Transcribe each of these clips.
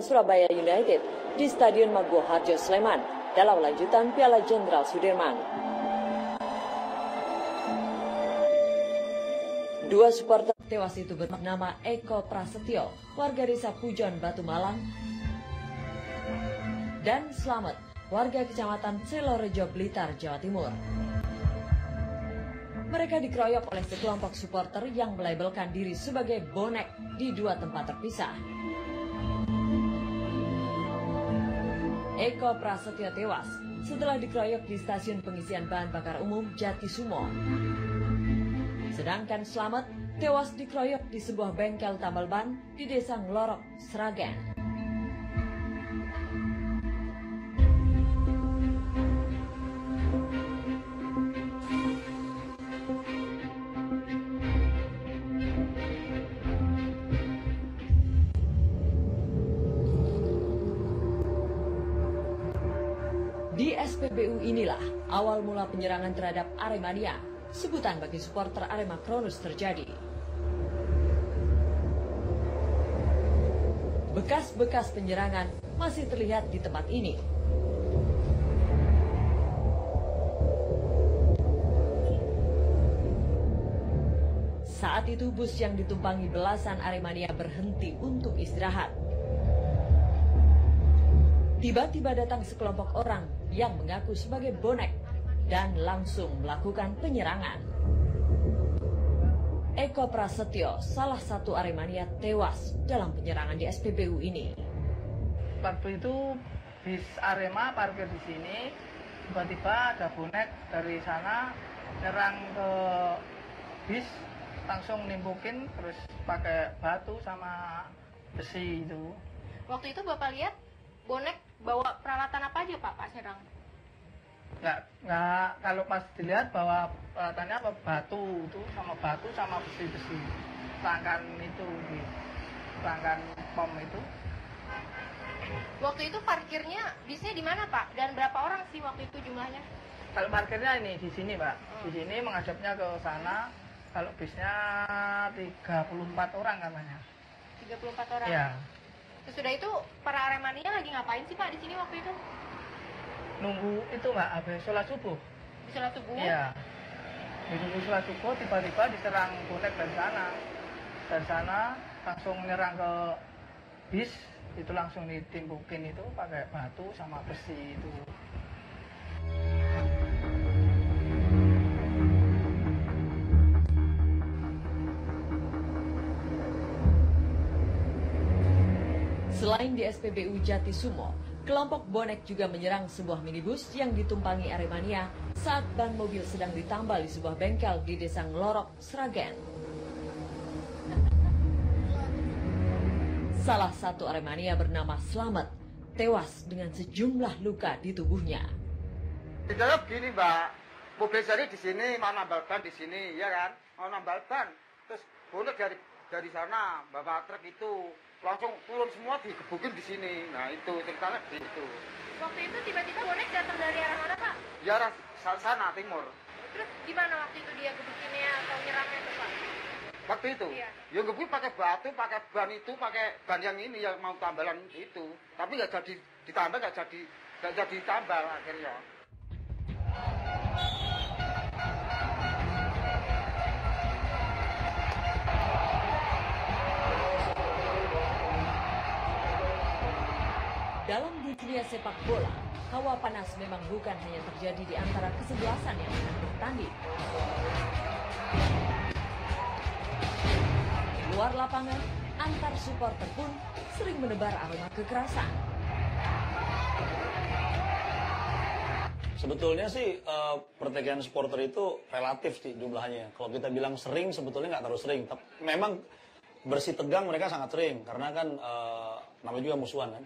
Surabaya United di Stadion Maguwo Harjo Sleman dalam lanjutan Piala Jenderal Sudirman. Dua supporter tewas itu bernama Eko Prasetyo, warga desa Pujon, Batu Malang, dan Slamet, warga kecamatan Selorejo, Blitar, Jawa Timur. Mereka dikeroyok oleh sekelompok supporter yang melabelkan diri sebagai bonek di dua tempat terpisah. Eko Prasetyo tewas setelah dikeroyok di stasiun pengisian bahan bakar umum Jatisumo. Sedangkan Slamet tewas dikeroyok di sebuah bengkel tambal ban di Desa Nglorok, Sragen. Di SPBU inilah awal mula penyerangan terhadap Aremania, sebutan bagi supporter Arema Kronus terjadi. Bekas-bekas penyerangan masih terlihat di tempat ini. Saat itu bus yang ditumpangi belasan Aremania berhenti untuk istirahat. Tiba-tiba datang sekelompok orang yang mengaku sebagai bonek dan langsung melakukan penyerangan. Eko Prasetyo, salah satu Aremania, tewas dalam penyerangan di SPBU ini. Waktu itu bis Arema parkir di sini, tiba-tiba ada bonek dari sana nyerang ke bis, langsung nimbukin terus pakai batu sama besi itu. Waktu itu Bapak lihat bonek bawa peralatan apa aja Pak serang? Nggak, kalau pas dilihat bahwa peralatannya apa batu sama besi-besi, rangkan itu, rangkan pom itu. Waktu itu parkirnya bisnya di mana Pak? Dan berapa orang sih waktu itu jumlahnya? Kalau parkirnya ini di sini Pak, di sini menghadapnya ke sana. Kalau bisnya 34 orang katanya. 34 orang? Iya. Sesudah itu para Aremania lagi ngapain sih Pak di sini waktu itu? Nunggu itu Mbak, habis sholat subuh. Di sholat subuh? Iya. Nunggu sholat subuh tiba-tiba diserang bonek dari sana. Dari sana langsung nyerang ke bis, itu langsung ditimbukin itu pakai batu sama besi itu. Selain di SPBU Jatisumo, kelompok bonek juga menyerang sebuah minibus yang ditumpangi Aremania saat ban mobil sedang ditambal di sebuah bengkel di Desa Nglorok, Sragen. Salah satu Aremania bernama Slamet tewas dengan sejumlah luka di tubuhnya. Di dalam gini Mbak, mobil jadi di sini, mau nambal ban di sini, ya kan? Mau nambal ban, terus bonek dari sana, bawa truk itu langsung turun semua digebukin di sini. Nah itu ceritanya di itu. Waktu itu tiba-tiba bonek datang dari arah mana Pak? Ya arah sana timur. Terus gimana waktu itu dia gebukinnya atau nyerangnya tuh Pak? Waktu itu, iya. Ya gebuk pakai batu, pakai ban itu, pakai ban yang ini yang mau tambalan itu. Tapi nggak jadi ditambah, nggak jadi tambal akhirnya. Dalam dunia sepak bola, hawa panas memang bukan hanya terjadi di antara kesebelasan yang sedang bertanding. Di luar lapangan, antar supporter pun sering menebar aroma kekerasan. Sebetulnya sih pertikaian supporter itu relatif sih jumlahnya. Kalau kita bilang sering, sebetulnya nggak terlalu sering. Tapi memang bersih tegang mereka sangat sering, karena kan namanya juga musuhan kan.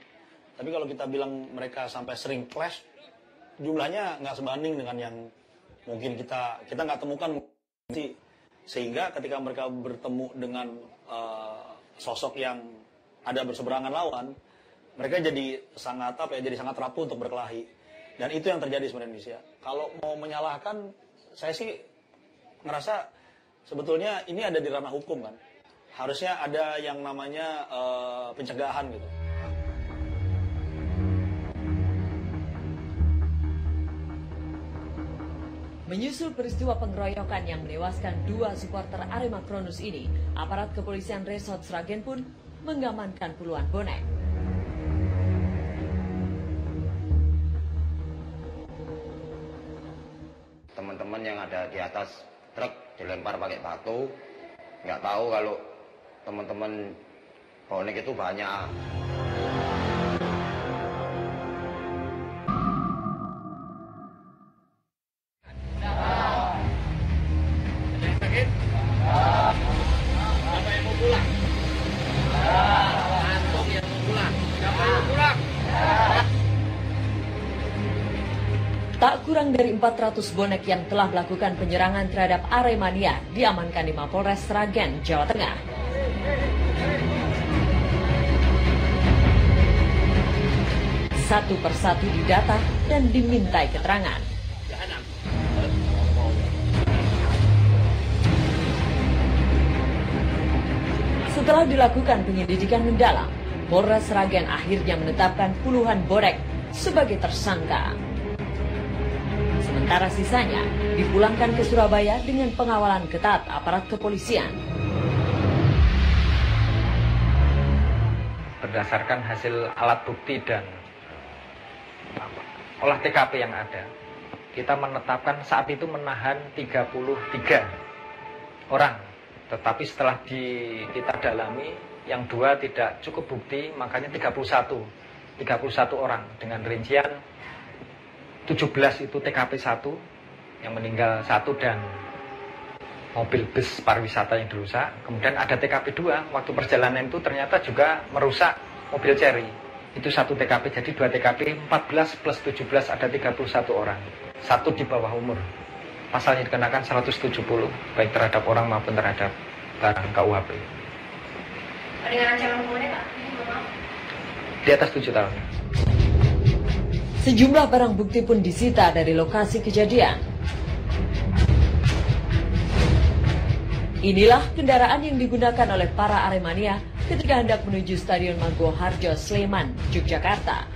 Tapi kalau kita bilang mereka sampai sering clash, jumlahnya nggak sebanding dengan yang mungkin kita nggak temukan. Sehingga ketika mereka bertemu dengan sosok yang ada berseberangan lawan, mereka jadi sangat rapuh untuk berkelahi. Dan itu yang terjadi sebenarnya di Indonesia. Kalau mau menyalahkan, saya sih ngerasa sebetulnya ini ada di ranah hukum kan. Harusnya ada yang namanya pencegahan gitu. Menyusul peristiwa pengeroyokan yang menewaskan 2 supporter Arema Kronus ini, aparat kepolisian Resort Sragen pun mengamankan puluhan bonek. Teman-teman yang ada di atas truk dilempar pakai batu, nggak tahu kalau teman-teman bonek itu banyak. Tak kurang dari 400 bonek yang telah melakukan penyerangan terhadap Aremania diamankan di Mapolres Sragen, Jawa Tengah. Satu persatu didata dan dimintai keterangan. Setelah dilakukan penyelidikan mendalam, Polres Sragen akhirnya menetapkan puluhan bonek sebagai tersangka. Sementara sisanya dipulangkan ke Surabaya dengan pengawalan ketat aparat kepolisian. Berdasarkan hasil alat bukti dan olah TKP yang ada, kita menetapkan saat itu menahan 33 orang. Tetapi setelah kita dalami, yang 2 tidak cukup bukti, makanya 31 orang dengan rincian 17 itu TKP 1 yang meninggal 1 dan mobil bus pariwisata yang dirusak. Kemudian ada TKP 2 waktu perjalanan itu ternyata juga merusak mobil Cherry. Itu 1 TKP, jadi 2 TKP, 14 plus 17 ada 31 orang. 1 di bawah umur. Pasalnya dikenakan 170 baik terhadap orang maupun terhadap barang KUHP. Dengan ancaman hukumannya Pak? Di atas 7 tahun. Sejumlah barang bukti pun disita dari lokasi kejadian. Inilah kendaraan yang digunakan oleh para Aremania ketika hendak menuju Stadion Maguwo Harjo, Sleman, Yogyakarta.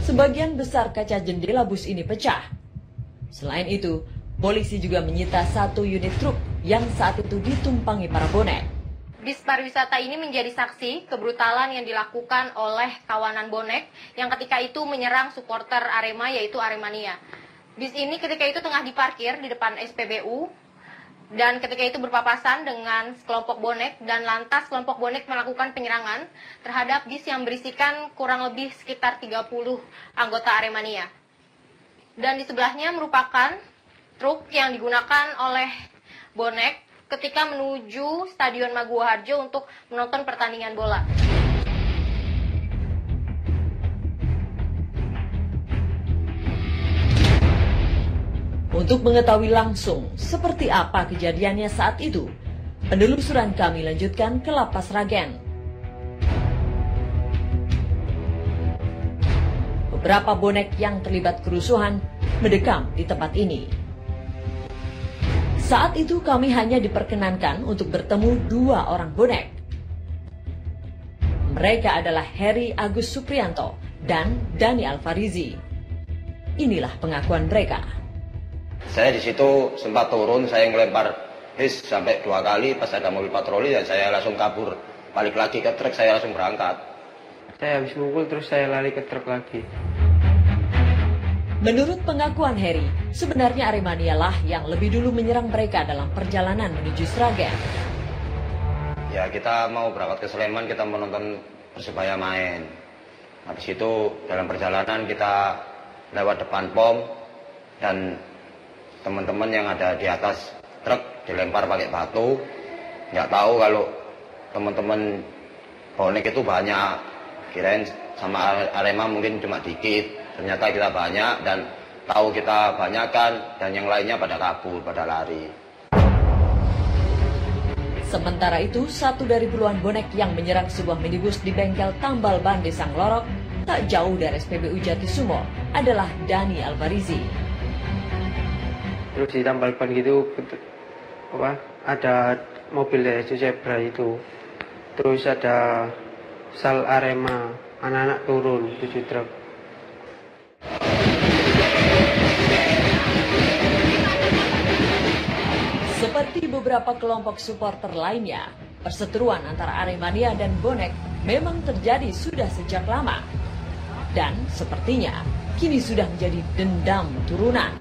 Sebagian besar kaca jendela bus ini pecah. Selain itu, polisi juga menyita 1 unit truk yang saat itu ditumpangi para bonek. Bis pariwisata ini menjadi saksi kebrutalan yang dilakukan oleh kawanan bonek yang ketika itu menyerang supporter Arema yaitu Aremania. Bis ini ketika itu tengah diparkir di depan SPBU dan ketika itu berpapasan dengan kelompok bonek dan lantas kelompok bonek melakukan penyerangan terhadap bis yang berisikan kurang lebih sekitar 30 anggota Aremania. Dan di sebelahnya merupakan truk yang digunakan oleh bonek ketika menuju Stadion Maguwo Harjo untuk menonton pertandingan bola. Untuk mengetahui langsung seperti apa kejadiannya saat itu, penelusuran kami lanjutkan ke Lapas Sragen. Beberapa bonek yang terlibat kerusuhan mendekam di tempat ini. Saat itu kami hanya diperkenankan untuk bertemu 2 orang bonek. Mereka adalah Heri Agus Suprianto dan Dani Alfarizi. Inilah pengakuan mereka. Saya di situ sempat turun, saya ngelempar bis sampai 2 kali, pas ada mobil patroli dan saya langsung kabur. Balik lagi ke truk, saya langsung berangkat. Saya habis mukul terus saya lari ke truk lagi. Menurut pengakuan Heri, sebenarnya Aremania lah yang lebih dulu menyerang mereka dalam perjalanan menuju Sragen. Ya kita mau berangkat ke Sleman, kita menonton Persebaya main. Habis itu dalam perjalanan kita lewat depan POM dan teman-teman yang ada di atas truk dilempar pakai batu. Nggak tahu kalau teman-teman bonek itu banyak. Kirain sama Arema mungkin cuma dikit. Ternyata kita banyak dan tahu kita banyak kan dan yang lainnya pada kabur, pada lari. Sementara itu, 1 dari puluhan bonek yang menyerang sebuah minibus di bengkel tambal ban Desa Nglorok tak jauh dari SPBU Jatisumo adalah Dani Alfarizi. Terus di tambal ban gitu ada mobil Ejo Zebra itu. Terus ada sal Arema, anak-anak turun 7 truk. Seperti beberapa kelompok supporter lainnya, perseteruan antara Aremania dan bonek memang terjadi sudah sejak lama. Dan sepertinya kini sudah menjadi dendam turunan.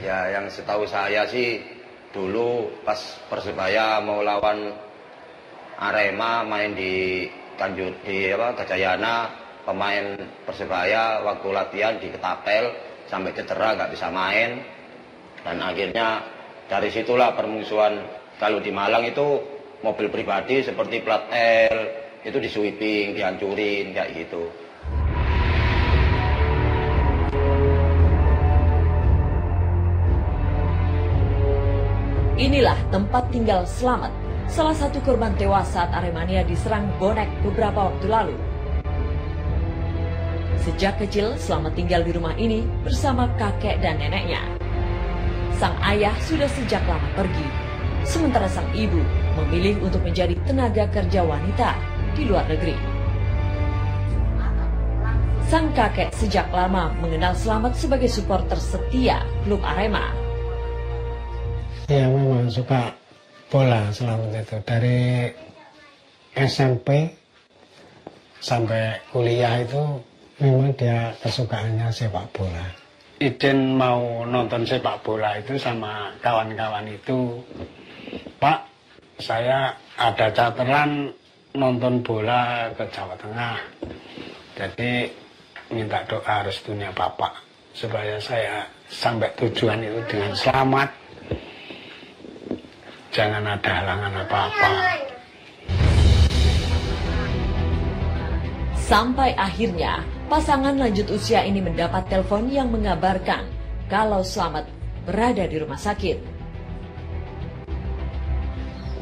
Ya, yang setahu saya sih dulu pas Persebaya mau lawan Arema main di Gajayana, pemain Persebaya waktu latihan di Ketapel sampai cedera nggak bisa main, dan akhirnya dari situlah permusuhan. Kalau di Malang itu mobil pribadi seperti plat L itu di sweeping, dihancurin kayak gitu. Inilah tempat tinggal Slamet, salah satu korban tewas saat Aremania diserang bonek beberapa waktu lalu. Sejak kecil, Slamet tinggal di rumah ini bersama kakek dan neneknya. Sang ayah sudah sejak lama pergi, sementara sang ibu memilih untuk menjadi tenaga kerja wanita di luar negeri. Sang kakek sejak lama mengenal Slamet sebagai supporter setia klub Arema. Ya, memang suka bola Slamet itu. Dari SMP sampai kuliah itu memang dia kesukaannya sepak bola. Izin mau nonton sepak bola itu sama kawan-kawan itu, Pak, saya ada charteran nonton bola ke Jawa Tengah. Jadi minta doa restunya Bapak supaya saya sampai tujuan itu dengan selamat. Jangan ada halangan apa-apa. Sampai akhirnya, pasangan lanjut usia ini mendapat telepon yang mengabarkan kalau Slamet berada di rumah sakit.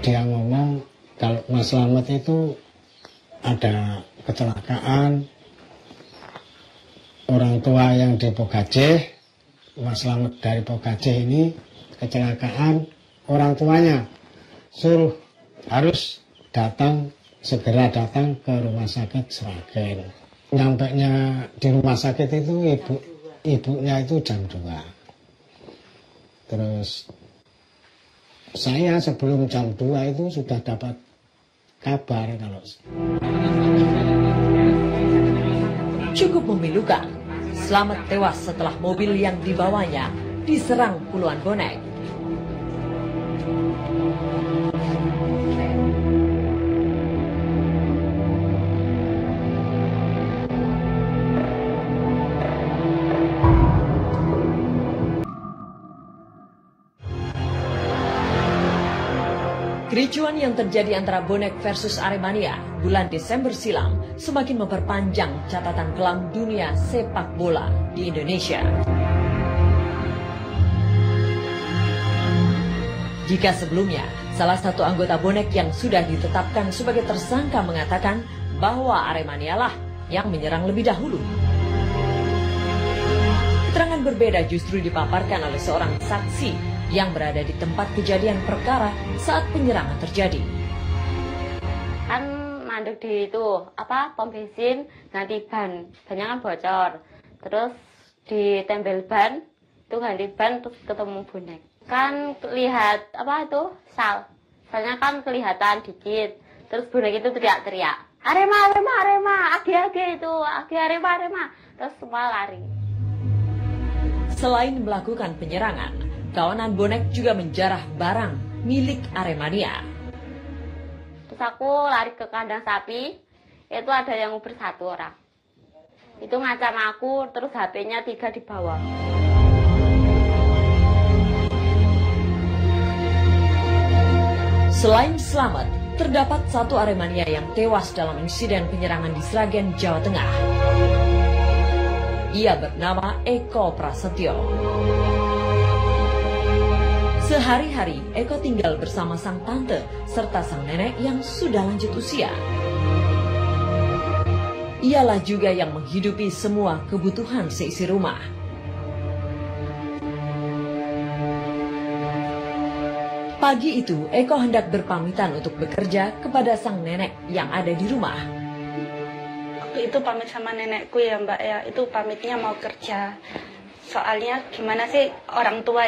Dia ngomong kalau Mas Slamet itu ada kecelakaan, orang tua yang di Pogajeh, Mas Slamet dari Pogajeh ini kecelakaan, orang tuanya suruh harus segera datang ke rumah sakit Sragen. Nyampainya di rumah sakit itu ibunya itu jam 2. Terus saya sebelum jam 2 itu sudah dapat kabar kalau cukup memilukan. Slamet tewas setelah mobil yang dibawanya diserang puluhan bonek. Kericuan yang terjadi antara bonek versus Aremania bulan Desember silam semakin memperpanjang catatan kelam dunia sepak bola di Indonesia. Jika sebelumnya salah satu anggota bonek yang sudah ditetapkan sebagai tersangka mengatakan bahwa Aremania lah yang menyerang lebih dahulu, keterangan berbeda justru dipaparkan oleh seorang saksi yang berada di tempat kejadian perkara saat penyerangan terjadi. Kan mandek di itu pom bensin, ganti bannya kan bocor, terus ditempel ban, itu ganti ban terus ketemu bonek. Kan lihat salnya kan kelihatan dikit, terus bonek itu teriak-teriak, Arema, age itu, age Arema, terus semua lari. Selain melakukan penyerangan, kawanan bonek juga menjarah barang milik Aremania. Terus aku lari ke kandang sapi, itu ada yang nguber 1 orang. Itu ngacam aku, terus HP-nya 3 di bawah. Selain Slamet, terdapat 1 Aremania yang tewas dalam insiden penyerangan di Sragen, Jawa Tengah. Ia bernama Eko Prasetyo. Sehari-hari, Eko tinggal bersama sang tante serta sang nenek yang sudah lanjut usia. Ialah juga yang menghidupi semua kebutuhan seisi rumah. Pagi itu, Eko hendak berpamitan untuk bekerja kepada sang nenek yang ada di rumah. Waktu itu pamit sama nenekku ya Mbak ya, itu pamitnya mau kerja. Soalnya gimana sih orang tua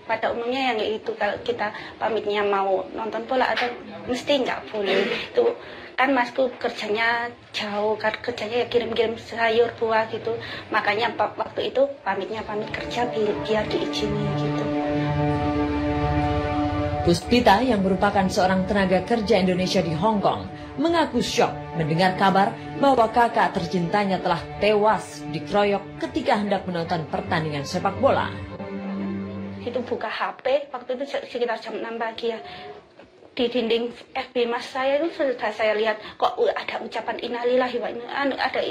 pada umumnya yang itu kalau kita pamitnya mau nonton bola atau mesti nggak boleh. Itu kan masku kerjanya jauh, kan kerjanya ya kirim-kirim sayur buah gitu. Makanya waktu itu pamit kerja biar diizini gitu. Puspita yang merupakan seorang tenaga kerja Indonesia di Hong Kong mengaku syok mendengar kabar bahwa kakak tercintanya telah tewas dikeroyok ketika hendak menonton pertandingan sepak bola. Itu buka HP, waktu itu sekitar jam 6 pagi ya. Di dinding FB mas saya itu sudah saya lihat kok ada ucapan innalillahi wa inna, ada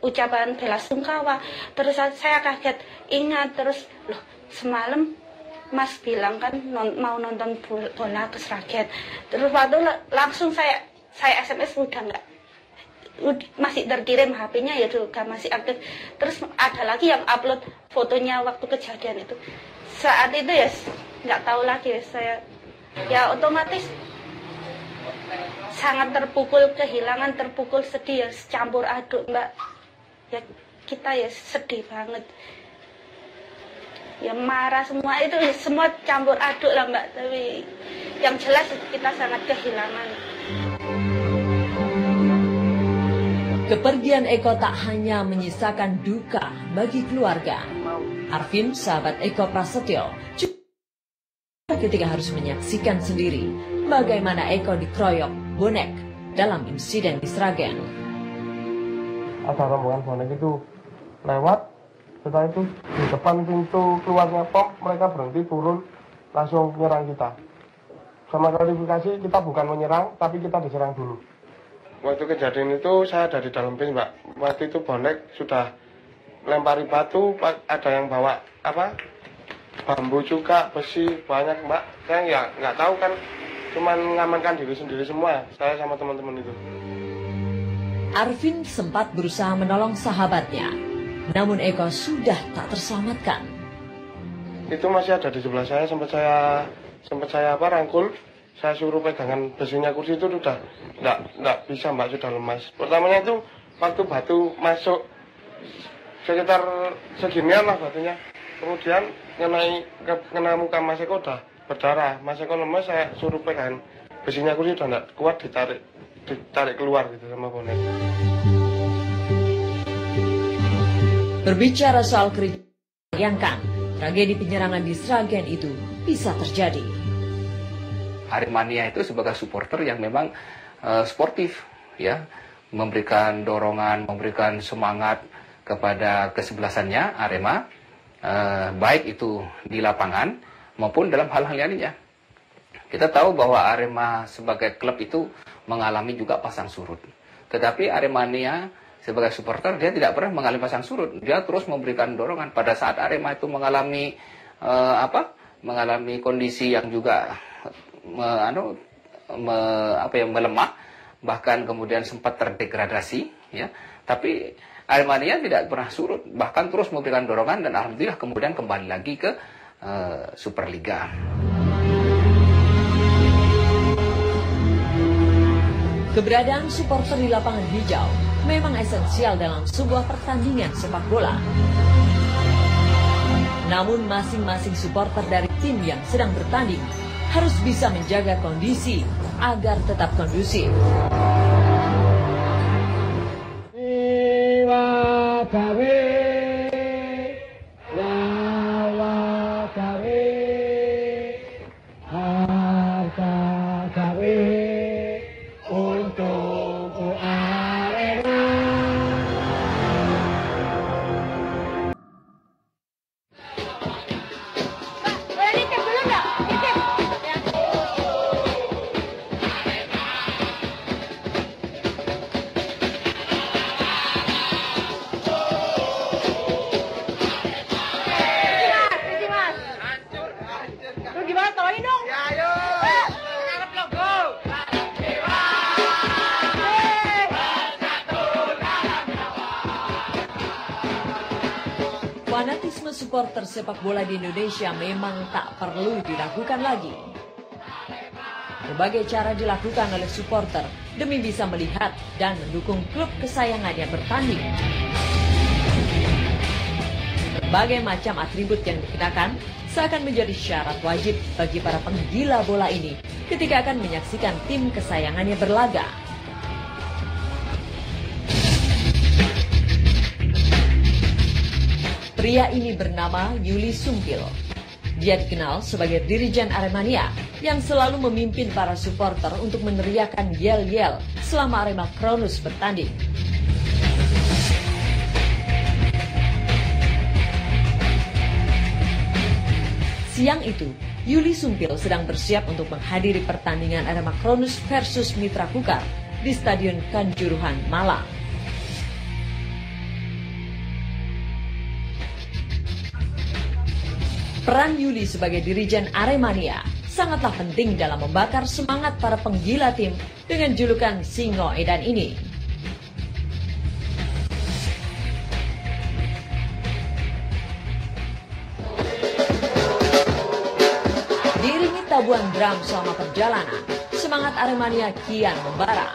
ucapan bela sungkawa. Terus saya kaget, ingat terus loh semalam Mas bilang kan mau nonton bola ke Sragen. Terus waktu langsung saya SMS udah nggak, masih terkirim HP-nya ya juga masih aktif. Terus ada lagi yang upload fotonya waktu kejadian itu. Saat itu ya nggak tahu lagi ya, saya ya otomatis sangat terpukul, kehilangan, terpukul, sedih ya campur aduk Mbak. Ya kita ya sedih banget. Ya marah semua itu semua campur aduk lah Mbak, tapi yang jelas kita sangat kehilangan. Kepergian Eko tak hanya menyisakan duka bagi keluarga. Arvin, sahabat Eko Prasetyo, juga ketika harus menyaksikan sendiri bagaimana Eko dikeroyok bonek dalam insiden di Sragen. Ada rombongan bonek itu lewat. Setelah itu di depan pintu keluarnya POM mereka berhenti turun langsung menyerang kita. Sama klarifikasi kita bukan menyerang tapi kita diserang dulu. Waktu kejadian itu saya ada di dalam bis Mbak. Waktu itu bonek sudah lempari batu, ada yang bawa bambu juga, besi banyak Mbak. Saya ya nggak tahu kan, cuman mengamankan diri sendiri semua saya sama teman-teman itu. Arvin sempat berusaha menolong sahabatnya. Namun Eko sudah tak terselamatkan. Itu masih ada di sebelah saya, sempat saya rangkul, saya suruh pegangan besinya kursi itu sudah enggak bisa Mbak, sudah lemas. Pertamanya itu waktu batu masuk sekitar seginian lah batunya. Kemudian kena muka Mas Eko udah berdarah. Mas Eko lemas, saya suruh pegangan besinya kursi udah enggak kuat, ditarik keluar gitu sama bonek. Berbicara soal kericuhan, bayangkan tragedi penyerangan di Sragen itu bisa terjadi. Aremania itu sebagai supporter yang memang sportif, ya, memberikan dorongan, memberikan semangat kepada kesebelasannya Arema, baik itu di lapangan maupun dalam hal-hal lainnya. Kita tahu bahwa Arema sebagai klub itu mengalami juga pasang surut, tetapi Aremania sebagai supporter dia tidak pernah mengalami pasang surut. Dia terus memberikan dorongan pada saat Arema itu mengalami mengalami kondisi yang juga melemah, bahkan kemudian sempat terdegradasi, ya. Tapi Aremania tidak pernah surut, bahkan terus memberikan dorongan dan alhamdulillah kemudian kembali lagi ke Superliga. Keberadaan supporter di lapangan hijau memang esensial dalam sebuah pertandingan sepak bola. Namun masing-masing supporter dari tim yang sedang bertanding harus bisa menjaga kondisi agar tetap kondusif. Fanatisme supporter sepak bola di Indonesia memang tak perlu diragukan lagi. Berbagai cara dilakukan oleh supporter demi bisa melihat dan mendukung klub kesayangannya bertanding. berbagai macam atribut yang dikenakan seakan menjadi syarat wajib bagi para penggila bola ini ketika akan menyaksikan tim kesayangannya berlaga. Pria ini bernama Yuli Sumpil. Dia dikenal sebagai dirijen Aremania yang selalu memimpin para supporter untuk meneriakkan yel-yel selama Arema Kronus bertanding. Siang itu, Yuli Sumpil sedang bersiap untuk menghadiri pertandingan Arema Kronus versus Mitra Kukar di Stadion Kanjuruhan, Malang. Peran Yuli sebagai dirijen Aremania sangatlah penting dalam membakar semangat para penggila tim dengan julukan Singo Edan ini. Diiringi tabuhan drum selama perjalanan, semangat Aremania kian membara.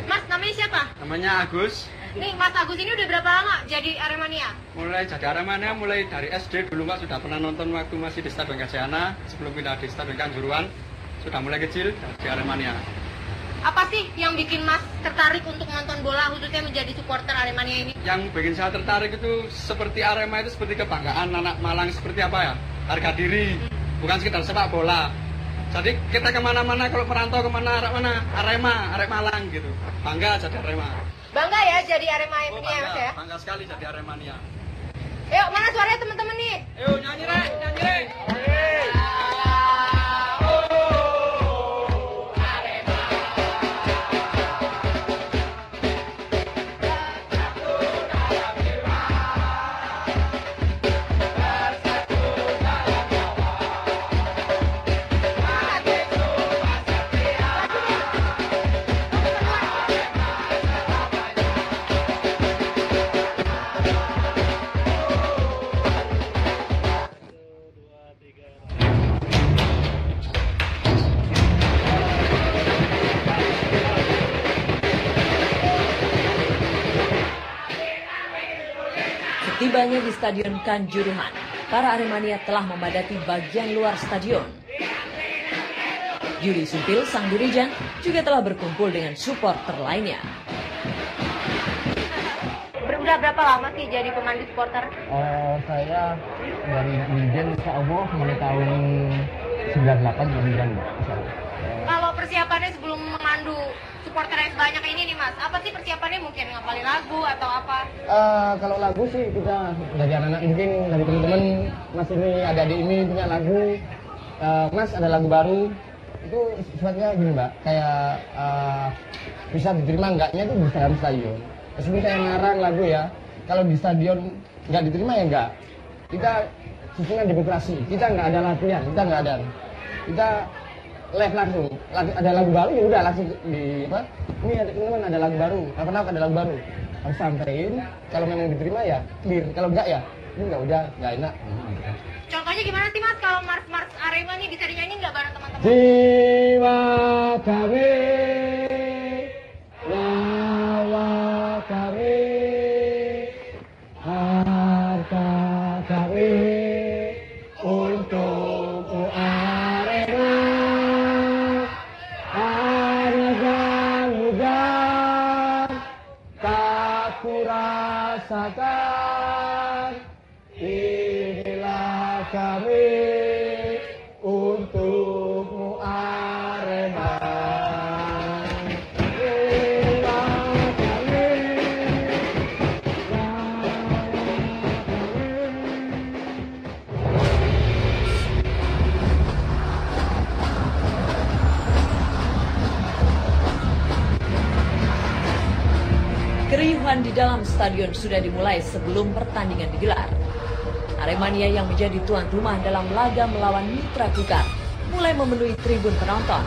Mas, namanya siapa? Namanya Agus. Nih, Mas Agus ini udah berapa lama jadi Aremania? Mulai jadi Aremania, mulai dari SD dulu Mbak, sudah pernah nonton waktu masih di Stadion Gajayana, sebelum pindah di Stadion Kanjuruhan, sudah mulai kecil di Aremania. Apa sih yang bikin Mas tertarik untuk nonton bola, khususnya menjadi supporter Aremania ini? Yang bikin saya tertarik itu seperti Arema itu seperti kebanggaan anak Malang, seperti apa ya, harga diri, bukan sekedar sepak bola. Jadi kita kemana-mana, kalau merantau kemana, Arema Malang gitu, bangga jadi Arema. Bangga ya jadi Aremania Mas ya? Bangga sekali jadi Aremania. Yuk, mana suaranya teman-teman nih? Yuk, nyanyi Rek, nyanyi Rek. Setibanya di Stadion Kanjuruhan, para Aremania telah memadati bagian luar stadion. Yuli Sumpil, sang dirijen, juga telah berkumpul dengan supporter lainnya. Udah berapa lama sih jadi pemandu supporter? Saya dari dirijen insya Allah mulai tahun 98 dirijen. Kalau persiapannya sebelum memandu supporter yang sebanyak ini nih Mas, apa sih persiapannya, mungkin ngapalin lagu atau apa? Kalau lagu sih kita dari anak-anak, mungkin dari teman-teman Mas ini ada di ini punya lagu, Mas ada lagu baru, itu sifatnya gini Mbak, kayak bisa diterima enggaknya itu di dalam stadion. Meskipun saya ngarang lagu ya, kalau di stadion nggak diterima ya enggak. Kita sistemnya demokrasi, kita nggak ada latihan, kita nggak ada. Kita live langsung, ada lagu baru ya udah langsung di apa? Ini ada teman-teman ada lagu baru, kenapa ada lagu baru? Harus sampein, kalau memang diterima ya clear, kalau enggak ya ini nggak enak. Contohnya gimana sih Mas kalau mars Arema nih bisa dinyanyi nggak bareng teman-teman? Jiwa kami, nyawa kami, harta kami untuk Arema. Rasakan, inilah kami untukmu Arema. Inilah kami, Keriuhan di dalam stadion sudah dimulai sebelum pertandingan digelar. Aremania yang menjadi tuan rumah dalam laga melawan Mitra Kukar mulai memenuhi tribun penonton.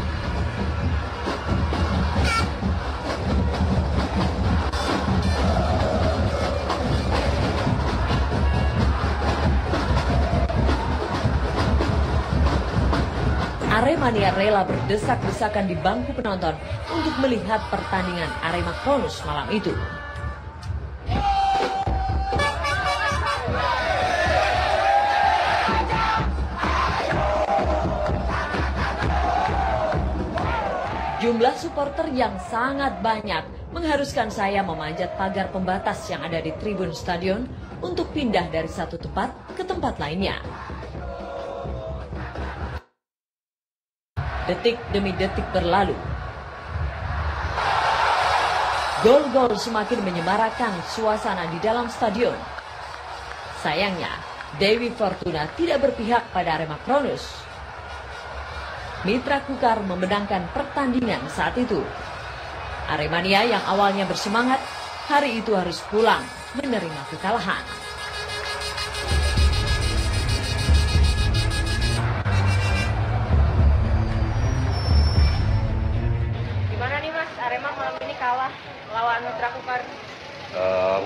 Aremania rela berdesak-desakan di bangku penonton untuk melihat pertandingan Arema Kronus malam itu. Jumlah supporter yang sangat banyak mengharuskan saya memanjat pagar pembatas yang ada di tribun stadion untuk pindah dari satu tempat ke tempat lainnya. Detik demi detik berlalu. Gol-gol semakin menyemarakan suasana di dalam stadion. Sayangnya, Dewi Fortuna tidak berpihak pada Arema Kronus. Mitra Kukar memenangkan pertandingan saat itu. Aremania yang awalnya bersemangat, hari itu harus pulang menerima kekalahan. Gimana nih Mas, Arema malam ini kalah lawan Mitra Kukar?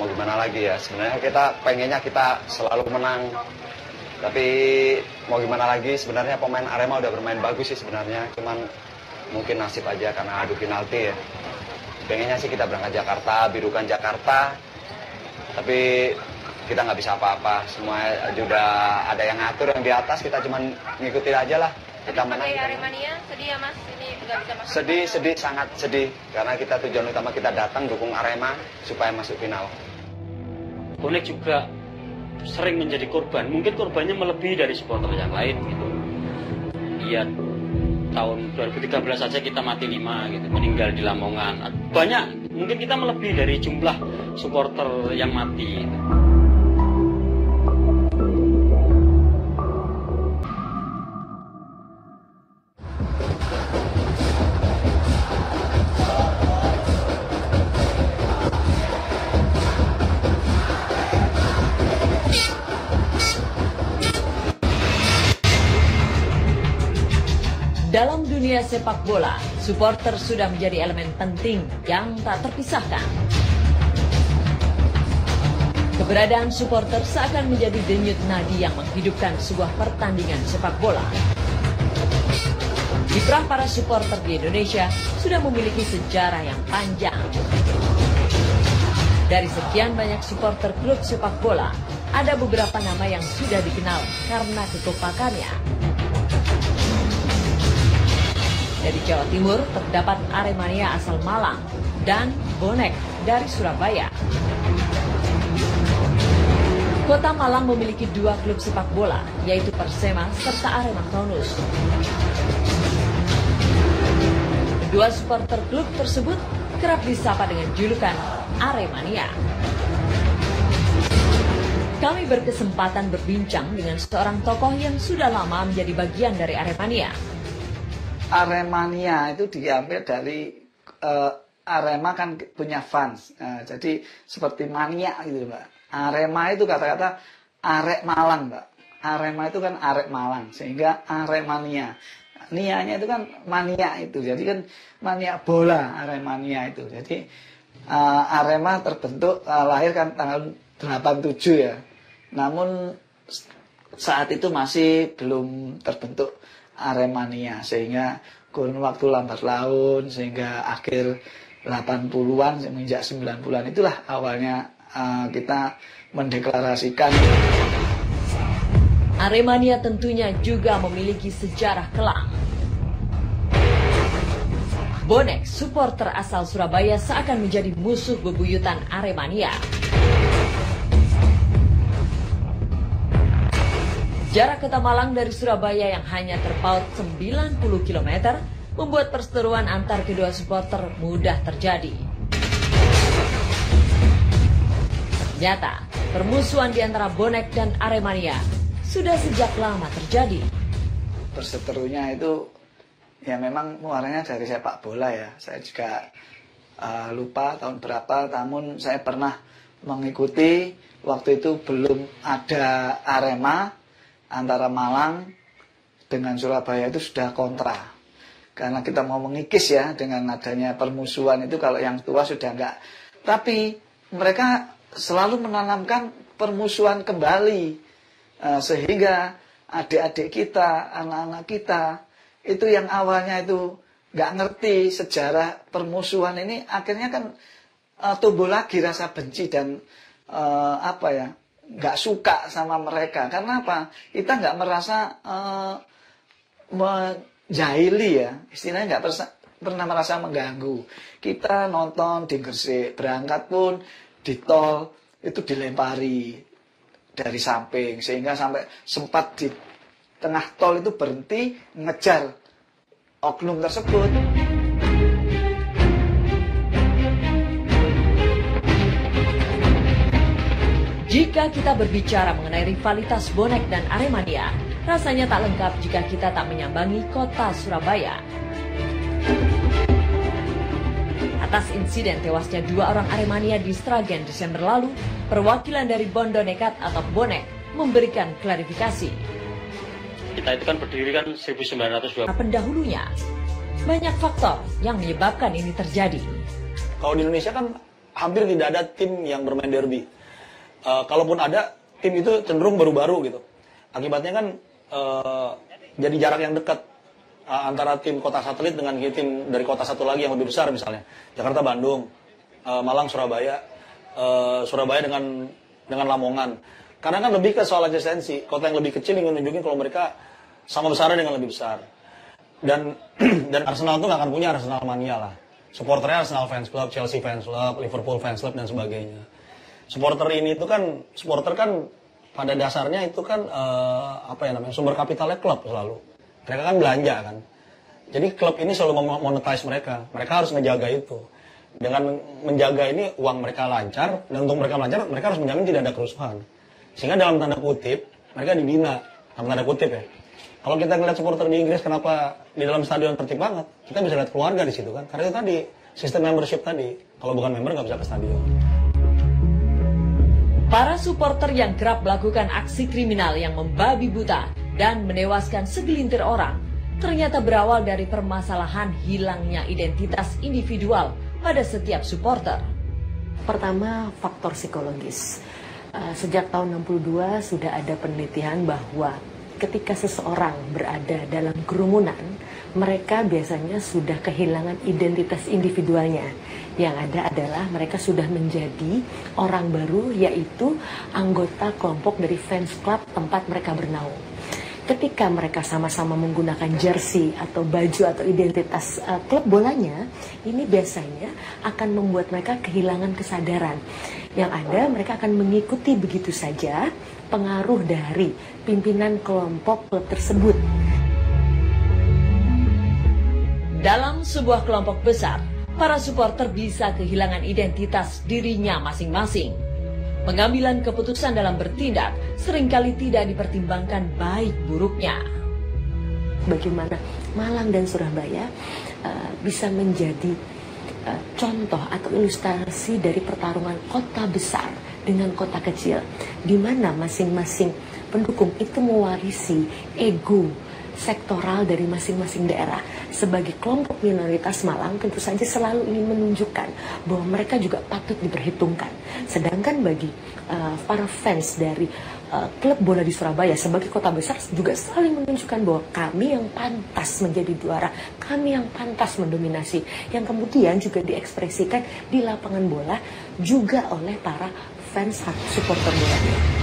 Mau gimana lagi ya, sebenarnya kita pengennya kita selalu menang. Tapi mau gimana lagi, sebenarnya pemain Arema udah bermain bagus sih sebenarnya. Cuman mungkin nasib aja karena adu penalti ya. Pengennya sih kita berangkat Jakarta, birukan Jakarta. Tapi kita nggak bisa apa-apa. Semua udah ada yang ngatur yang di atas, kita cuman ngikutin aja lah. Kita menang. Sebagai Aremania, sedih ya Mas, ini nggak bisa masuk. Sedih, sangat sedih. Karena kita tujuan utama kita datang dukung Arema supaya masuk final. Bonek juga sering menjadi korban, mungkin korbannya melebihi dari supporter yang lain gitu. Iya, tahun 2013 saja kita mati 5 gitu, meninggal di Lamongan. Banyak, mungkin kita melebihi dari jumlah supporter yang mati gitu. Dalam dunia sepak bola, supporter sudah menjadi elemen penting yang tak terpisahkan. Keberadaan supporter seakan menjadi denyut nadi yang menghidupkan sebuah pertandingan sepak bola. Kiprah para supporter di Indonesia sudah memiliki sejarah yang panjang. Dari sekian banyak supporter klub sepak bola, ada beberapa nama yang sudah dikenal karena kekompakannya. Dari Jawa Timur terdapat Aremania asal Malang dan Bonek dari Surabaya. Kota Malang memiliki 2 klub sepak bola, yaitu Persema serta Arema Kronus. Kedua supporter klub tersebut kerap disapa dengan julukan Aremania. Kami berkesempatan berbincang dengan seorang tokoh yang sudah lama menjadi bagian dari Aremania. Aremania itu diambil dari Arema kan punya fans, jadi seperti mania gitu Mbak. Arema itu kata-kata arek Malang Mbak. Arema itu kan arek Malang, sehingga Aremania. Nianya itu kan mania itu, jadi kan mania bola Aremania itu. Jadi Arema terbentuk lahir kan tanggal 87 ya. Namun saat itu masih belum terbentuk Aremania, sehingga kurun waktu lambat laun, sehingga akhir 80-an semenjak 90-an itulah awalnya kita mendeklarasikan. Aremania tentunya juga memiliki sejarah kelam. Bonek, supporter asal Surabaya, seakan menjadi musuh bebuyutan Aremania. Jarak kota Malang dari Surabaya yang hanya terpaut 90 km membuat perseteruan antar kedua supporter mudah terjadi. Ternyata, permusuhan di antara Bonek dan Aremania sudah sejak lama terjadi. Perseterunya itu ya memang muaranya dari sepak bola ya. Saya juga lupa tahun berapa, namun saya pernah mengikuti waktu itu belum ada Arema. Antara Malang dengan Surabaya itu sudah kontra. Karena kita mau mengikis ya dengan adanya permusuhan itu, kalau yang tua sudah enggak. Tapi mereka selalu menanamkan permusuhan kembali. Sehingga adik-adik kita, anak-anak kita, itu yang awalnya itu enggak ngerti sejarah permusuhan ini, akhirnya kan tumbuh lagi rasa benci dan nggak suka sama mereka. Karena apa? Kita nggak merasa menjahili ya, istilahnya pernah merasa mengganggu. Kita nonton di Gresik, berangkat pun di tol itu dilempari dari samping, sehingga sampai sempat di tengah tol itu berhenti ngejar oknum tersebut. Jika kita berbicara mengenai rivalitas bonek dan Aremania, rasanya tak lengkap jika kita tak menyambangi kota Surabaya. Atas insiden tewasnya 2 orang Aremania di Sragen Desember lalu, perwakilan dari Bondo Nekat atau Bonek memberikan klarifikasi. Kita itu kan berdiri kan 1920. Pendahulunya, banyak faktor yang menyebabkan ini terjadi. Kalau di Indonesia kan hampir tidak ada tim yang bermain derby. Kalaupun ada, tim itu cenderung baru-baru gitu. Akibatnya kan jadi jarak yang dekat antara tim kota satelit dengan tim dari kota satu lagi yang lebih besar, misalnya Jakarta, Bandung, Malang, Surabaya, Surabaya dengan Lamongan. Karena kan lebih ke soal eksistensi. Kota yang lebih kecil ingin nunjukin kalau mereka sama besarnya dengan lebih besar. Dan Arsenal tuh nggak akan punya Arsenal mania lah. Supporternya Arsenal Fans Club, Chelsea Fans Club, Liverpool Fans Club dan sebagainya. Supporter kan pada dasarnya itu kan sumber kapitalnya klub selalu. Mereka kan belanja kan. Jadi klub ini selalu memonetize mereka. Mereka harus ngejaga itu. Dengan menjaga ini uang mereka lancar, dan untuk mereka lancar mereka harus menjamin tidak ada kerusuhan. Sehingga dalam tanda kutip mereka dibina, dalam tanda kutip ya. Kalau kita ngeliat supporter di Inggris kenapa di dalam stadion tertib banget, kita bisa lihat keluarga di situ kan. Karena itu tadi sistem membership tadi. Kalau bukan member nggak bisa ke stadion. Para supporter yang kerap melakukan aksi kriminal yang membabi buta dan menewaskan segelintir orang ternyata berawal dari permasalahan hilangnya identitas individual pada setiap supporter. Pertama, faktor psikologis. Sejak tahun 62 sudah ada penelitian bahwa ketika seseorang berada dalam kerumunan, mereka biasanya sudah kehilangan identitas individualnya. Yang ada adalah mereka sudah menjadi orang baru, yaitu anggota kelompok dari fans club tempat mereka bernaung. Ketika mereka sama-sama menggunakan jersey atau baju atau identitas klub bolanya, ini biasanya akan membuat mereka kehilangan kesadaran. Yang ada mereka akan mengikuti begitu saja pengaruh dari pimpinan kelompok klub tersebut. Dalam sebuah kelompok besar, para supporter bisa kehilangan identitas dirinya masing-masing. Pengambilan keputusan dalam bertindak seringkali tidak dipertimbangkan baik buruknya. Bagaimana Malang dan Surabaya bisa menjadi contoh atau ilustrasi dari pertarungan kota besar dengan kota kecil, di mana masing-masing pendukung itu mewarisi ego sektoral dari masing-masing daerah. Sebagai kelompok minoritas Malang tentu saja selalu ingin menunjukkan bahwa mereka juga patut diperhitungkan. Sedangkan bagi para fans dari klub bola di Surabaya sebagai kota besar juga saling menunjukkan bahwa kami yang pantas menjadi juara, kami yang pantas mendominasi, yang kemudian juga diekspresikan di lapangan bola juga oleh para fans supporter bola.